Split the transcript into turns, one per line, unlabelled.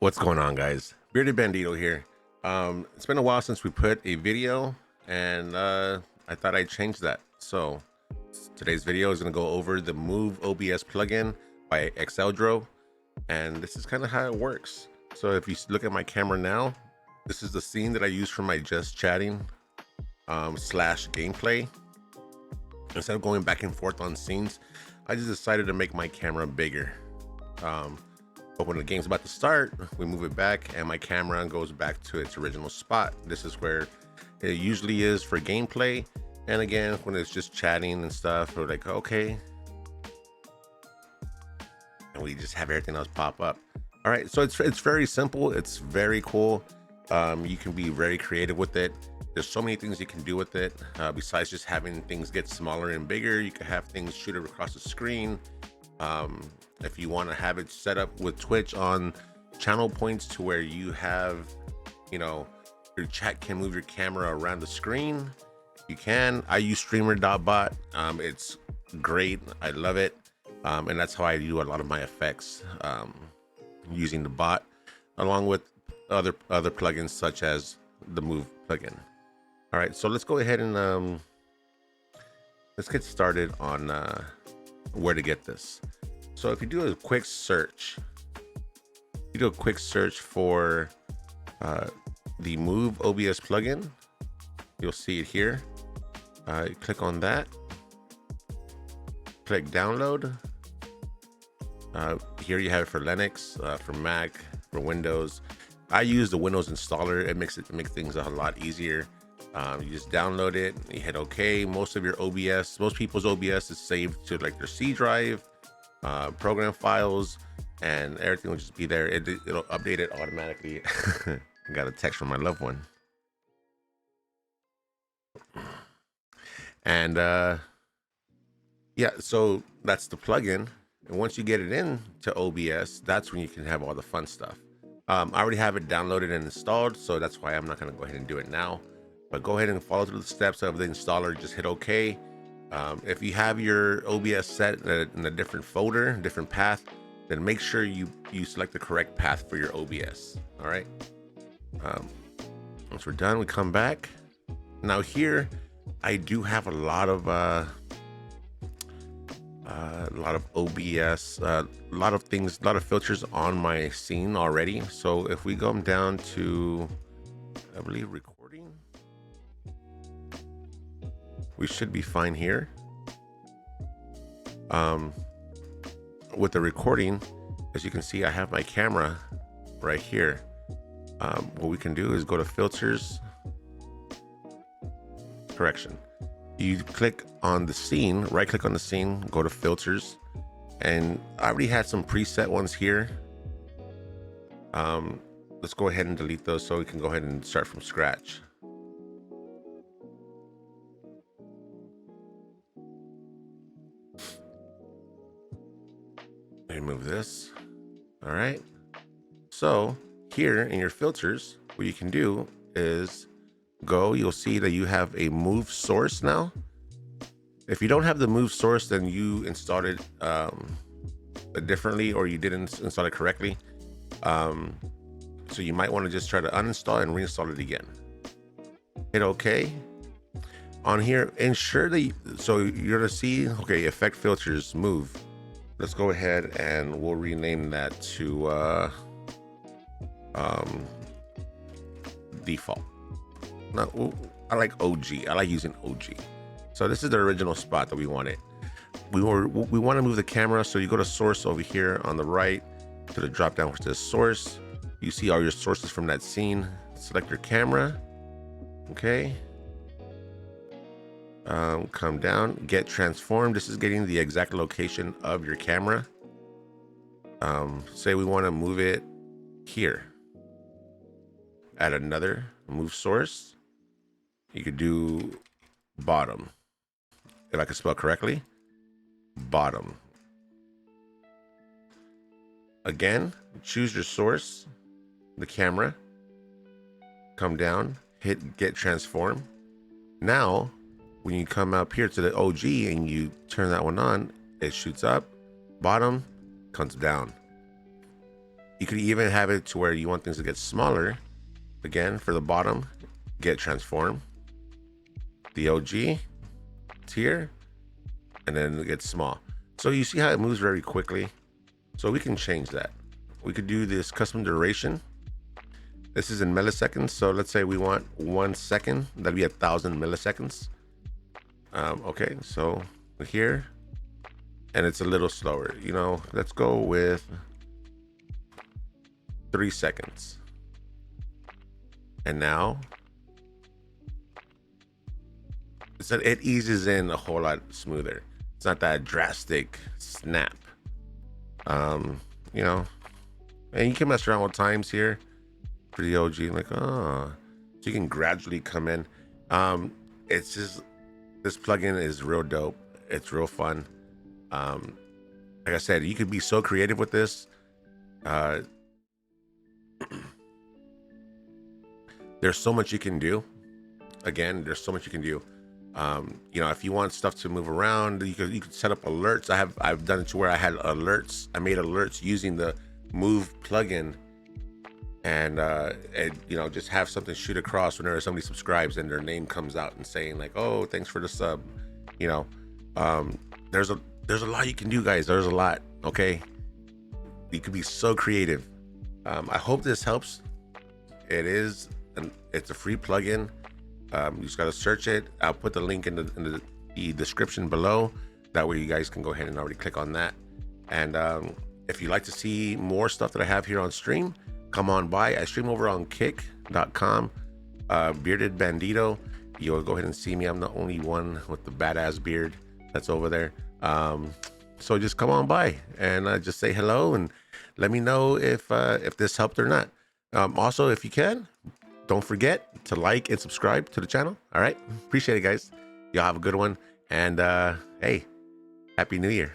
What's going on, guys? Bearded Bandido here. It's been a while since we put a video, and I thought I'd change that. So today's video is going to go over the Move OBS plugin by Exceldro, and this is kind of how it works. So if you look at my camera now, this is the scene that I use for my just chatting slash gameplay. Instead of going back and forth on scenes, I just decided to make my camera bigger. But when the game's about to start, we move it back and my camera goes back to its original spot. This is where it usually is for gameplay. And again, when it's just chatting and stuff, we're like, okay. And we just have everything else pop up. All right, so it's very simple. It's very cool. You can be very creative with it. There's so many things you can do with it. Besides just having things get smaller and bigger, you can have things shoot it across the screen. If you want to have it set up with Twitch on channel points to where you have, your chat can move your camera around the screen, you can. I use streamer.bot. It's great. I love it. And that's how I do a lot of my effects, using the bot along with other plugins such as the Move plugin. All right, so let's go ahead and let's get started on where to get this. So if you do a quick search, for the Move OBS plugin, you'll see it here. You click on that, click download. Here you have it for Linux, for Mac, for Windows. I use the Windows installer. It makes things a lot easier. You just download it, you hit OK. Most people's OBS is saved to like their C drive, program files, and everything will just be there. It'll update it automatically. I got a text from my loved one. And yeah, so that's the plugin. And once you get it into OBS, that's when you can have all the fun stuff. I already have it downloaded and installed, so that's why I'm not going to go ahead and do it now. But go ahead and follow through the steps of the installer. Just hit OK. If you have your OBS set in a different folder, different path, then make sure you select the correct path for your OBS. All right. Once we're done, we come back. Now here, I do have a lot of OBS, a lot of things, a lot of filters on my scene already. So if we go down to, I believe, recording, we should be fine here. With the recording, as you can see, I have my camera right here. What we can do is go to filters, correction. You click on the scene, right click on the scene, go to filters, and I already had some preset ones here. Let's go ahead and delete those so we can go ahead and start from scratch. Remove this. All right. So here in your filters, what you can do is you'll see that you have a move source now. If you don't have the move source, then you installed it differently, or you didn't install it correctly. So you might want to just try to uninstall and reinstall it again. Hit OK. On here, ensure that so you're gonna see, okay, effect filters move. Let's go ahead and we'll rename that to default. No, I like OG. I like using OG. So this is the original spot that we wanted. We want to move the camera, so you go to source over here on the right to the drop down, which says source. You see all your sources from that scene. Select your camera. Okay. Come down, get transformed. This is getting the exact location of your camera. Say we want to move it here. Add another move source. You could do bottom, if I can spell correctly. Bottom. Again, choose your source, the camera. Come down, hit get transform. Now, when you come up here to the OG and you turn that one on, it shoots up. Bottom comes down. You could even have it to where you want things to get smaller. Again, for the bottom, get transform, the OG tier, and then it gets small. So you see how it moves very quickly. So we can change that. We could do this custom duration. This is in milliseconds. So let's say we want 1 second. That'd be 1,000 milliseconds. Okay, so here, and it's a little slower. You know, let's go with 3 seconds. And now it eases in a whole lot smoother. It's not that drastic snap. You know, and you can mess around with times here for the OG, like, oh, so you can gradually come in. It's just, this plugin is real dope. It's real fun. Like I said, you could be so creative with this. There's so much you can do. Again, there's so much you can do. You know, if you want stuff to move around, you could set up alerts. I've done it to where I had alerts. I made alerts using the Move plugin, and you know, just have something shoot across whenever somebody subscribes and their name comes out and saying like, oh, thanks for the sub. You know, there's a lot you can do, guys. There's a lot. Okay, you could be so creative. I hope this helps. It's a free plugin. You just got to search it. I'll put the link in the description below. That way you guys can go ahead and already click on that. And if you'd like to see more stuff that I have here on stream, come on by. I stream over on kick.com, Bearded Bandido. You'll go ahead and see me. I'm the only one with the badass beard that's over there. So just come on by and just say hello and let me know if this helped or not. Also, if you can, don't forget to like and subscribe to the channel. All right. Appreciate it, guys. Y'all have a good one. And hey, Happy New Year.